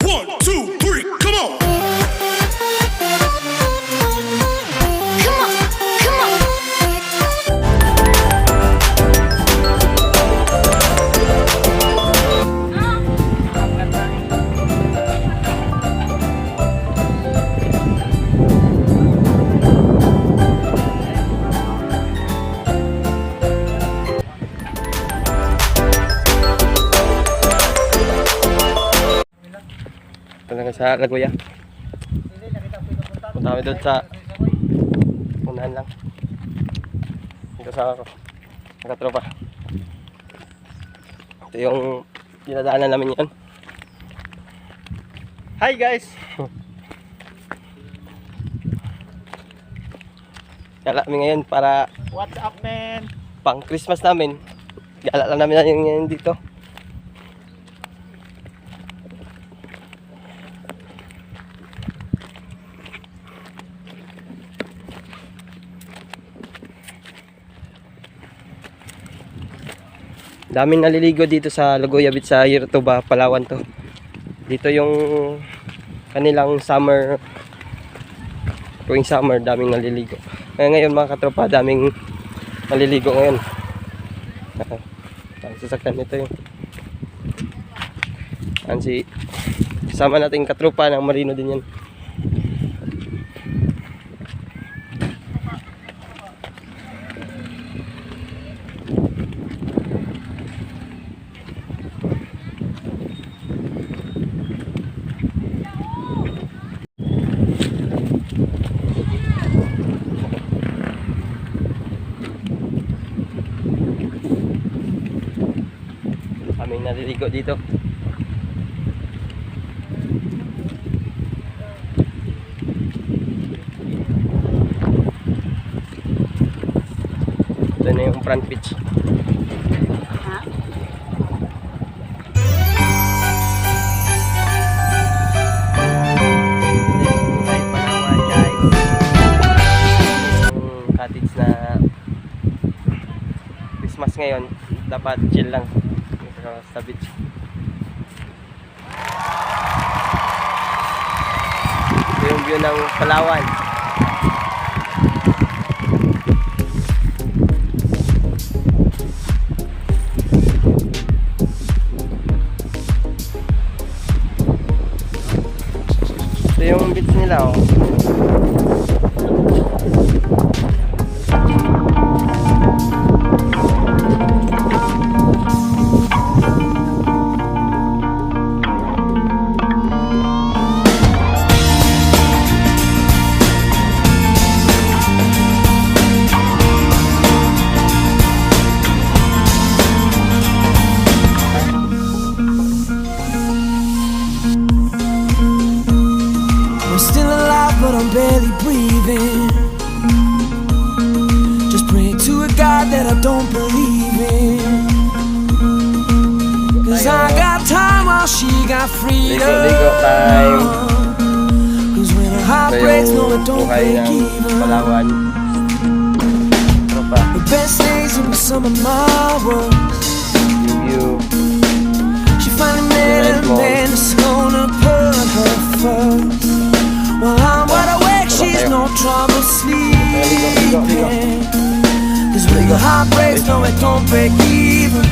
1, 2, 3, come on. Come on, come on. Ito na sa Laguya. Punta kami doon sa unahan lang. Dito sa ako. Nakatropa. Ito yung dinadaanan namin yan. Hi guys! Gala kami ngayon para What's up, man? pang Christmas namin. Gala lang namin ngayon dito. Daming naliligo dito sa Laguya Beach sa Yertuba, Palawan to. Dito yung kanilang summer. Tuwing summer, daming naliligo. Kaya ngayon mga katropa, daming naliligo ngayon. Ang sasakyan nito yung si kasama nating katropa ng Marino din yan. Kaming naliligo dito. Ito na yung front beach. Yung cottage na Christmas ngayon, dapat chill lang sa beach. Ito yung view ng Palawan. Ito yung beach nila, oh. But I'm barely breathing. Just praying to a God that I don't believe in. Cause I got time while she got freedom. Ligo time. Cause when her heart breaks, no it don't break even. Palawan. Tropa. The best days will be some of my worst. View. She finally met a man that's gonna put her first. While I'm wide awake, she's no trouble sleeping. Cause when your heart breaks, no it don't break even,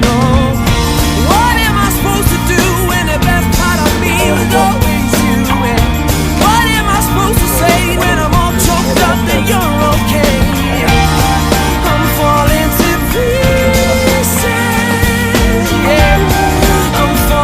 no. What am I supposed to do when the best part of me was always you? And what am I supposed to say when I'm all choked up that you're okay? I'm falling to pieces, yeah. I'm falling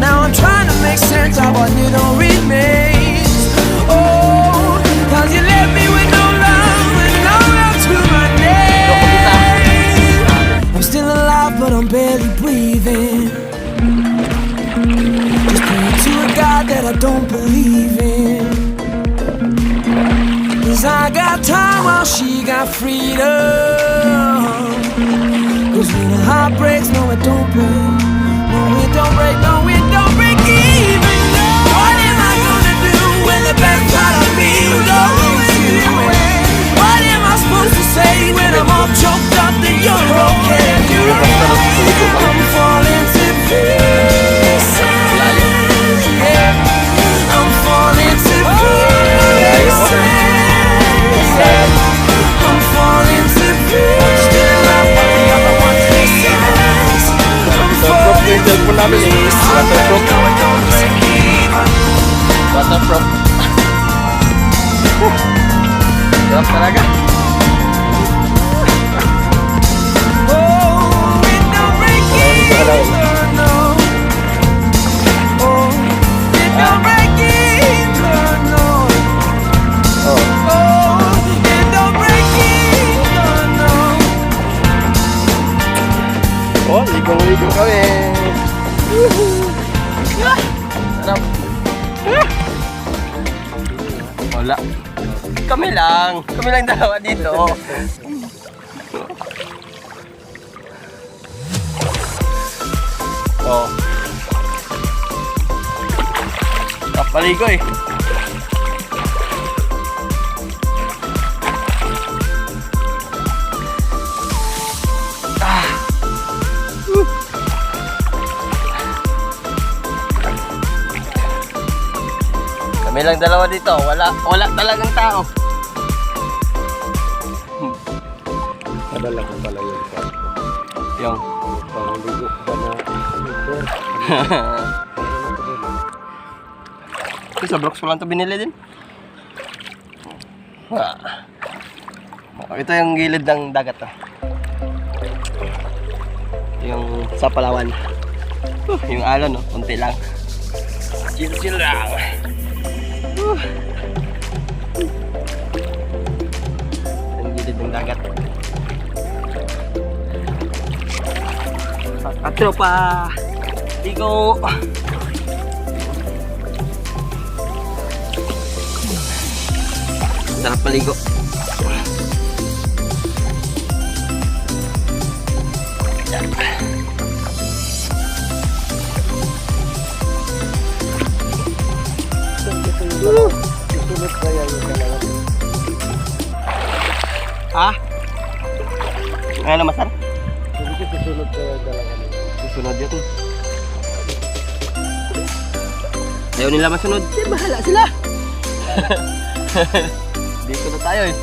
Now I'm trying to make sense of what little remains. Oh, 'cause you left me with no love and no love to my name. I'm still alive, but I'm barely breathing. Just praying to a God that I don't believe in. 'Cause I got time while she got freedom. 'Cause when a heart breaks, no it don't break. No it don't break, no it don't break even. What am I gonna do when the best part of me goes away? What am I supposed to say when I'm all choked up that you're okay? I'm falling to pieces. Yeah. I'm falling to pieces. I'm falling to pieces. Still I want the other one's pieces. I'm falling to pieces. No, it don't break even. Waterproof. Sarap talaga. Oh, it don't break even. No. Oh, it don't break even. No. Oh. Oh, it don't break even. No. Oh, ligo-ligo kami. Sarap. Wala. Kami lang dalawa dito. Oh. Kapaligo eh. Kami lang dalawa dito. Wala talagang tao. Padala ko pala yun. Yung. Pangligo pa na. Sa Brooks ko lang ito binili din. Ito yung gilid ng dagat. Yung sa Palawan. Yung alon, no? Kunti lang. Chill lang. Yung gilid ng dagat. At tropa. Ligo. Sarap maligo. Susunod kaya yung dalawa. Ah? Ano masar? Sabi ko susunod kaya yung dalawa. Susunod yun. Ayaw nila masunod. Eh, bahala sila. Dito na tayo eh.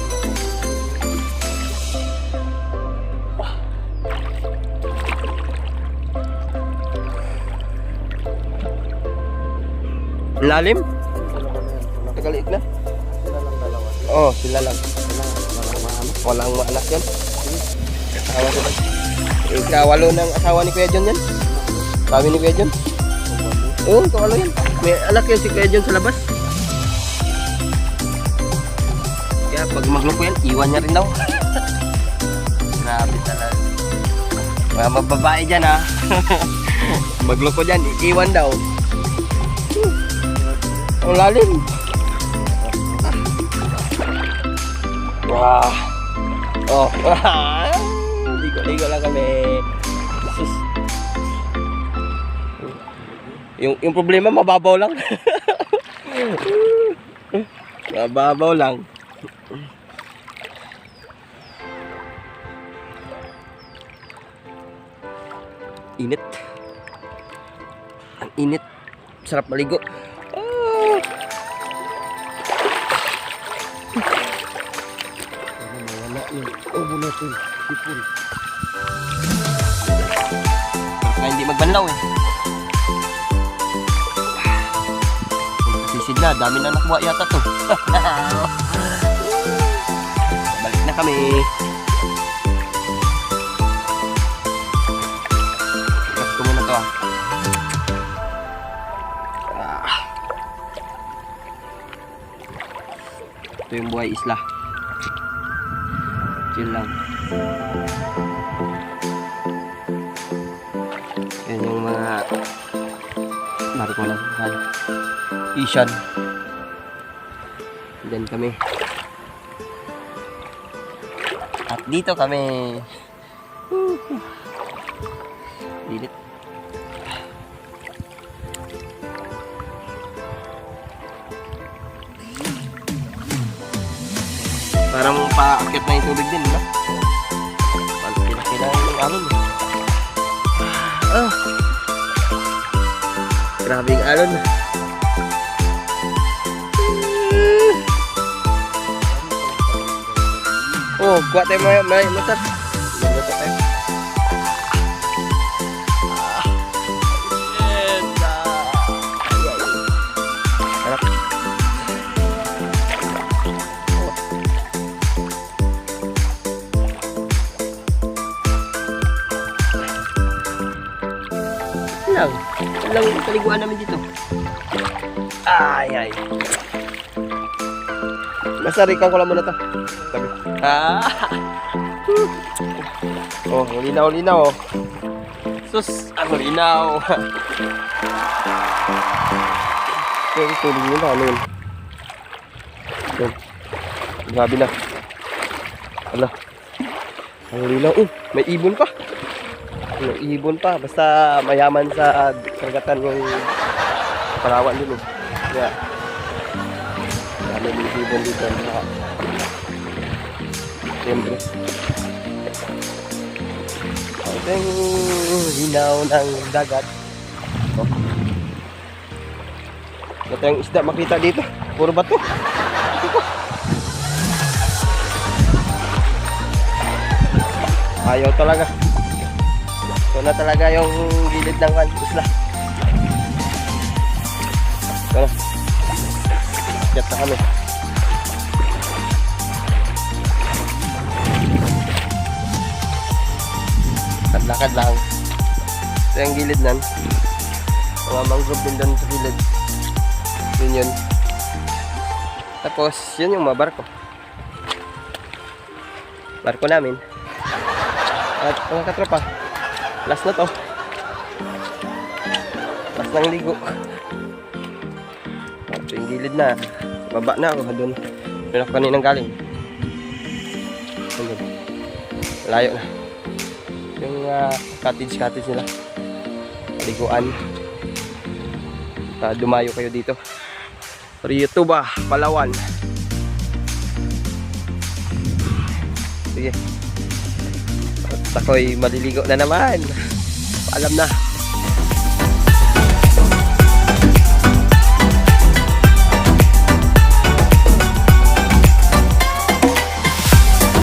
Lalim? Tagaliit na? Sila lang dalawa. Oo, sila lang. Maano? Walang anak yan. Asawa ko ba? Ikawalo ng asawa ni Kuya John yan. Sabi ni Kuya John. Oo, kawalo yan. May anak yan si Kuya John sa labas. Kaya pag magloko yan, iwan niya rin daw. Grabe talaga. Mga babae dyan ha. Magloko dyan, iwan daw. Ang lalim. Wah. Oh. Ligo lang kami. Sus. Yung problema mababaw lang. Mababaw lang. Init. Ang init. Sarap maligo. Wala yung ubo natin. Sipon. Kaya hindi magbanlaw eh. Sisid na, dami na nakuha yata to. Balik na kami. Ito muna to ah. Ito yung buhay isla. Chill lang. Yan yung mga barko lang. Isyan. Diyan kami. At dito kami. Dilit. Parang paakyat na yung tubig din, no? Palaki-laki na yung alon. Ah! Grabe yung alon. Oh, kuha tayo may motor. May motor tayo. Harap. Lang paliguan namin dito. Ay. Masarikan ko lang muna to. Sabi. Oh, linaw. Oh. Sus, ang linaw. Yung tuloy nila, ano yun? Yan. Grabe na. Ala. Ang linaw. May ibon pa. May ibon pa. Basta mayaman sa karagatan yung Palawan dun eh. Kaya, dami yung ibon dito. Siyempre. Ito yung linaw ng dagat. Oh. Ito yung isda makita dito. Puro bato. Ayaw talaga. Ito na talaga yung gilid ng isla. Ito na. Akyat na kami. Lakad lang. Ito yung gilid nan. Mga mangrove din doon sa gilid. Yun. Tapos, yun yung mga barko. Barko namin. At mga katropa, last na to. Last ng ligo. Ito yung gilid na. Baba na ako doon. Doon ako kaninang galing. Layo na. Yung cottage nila. Paliguan. Dumayo kayo dito. Rio ba, Palawan. Sige. At ako'y maliligo na naman. Paalam na.